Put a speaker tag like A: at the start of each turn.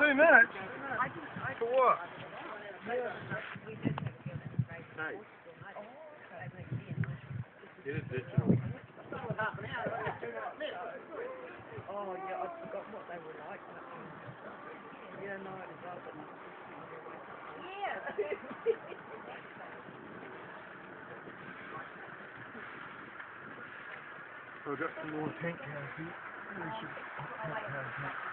A: 2 minutes? For what?
B: Hey. It is digital.
C: Oh yeah, I'd forgotten what they were like. Yeah, no, it doesn't. Yeah.
A: We've got some more tank cars here. We should tank cars next.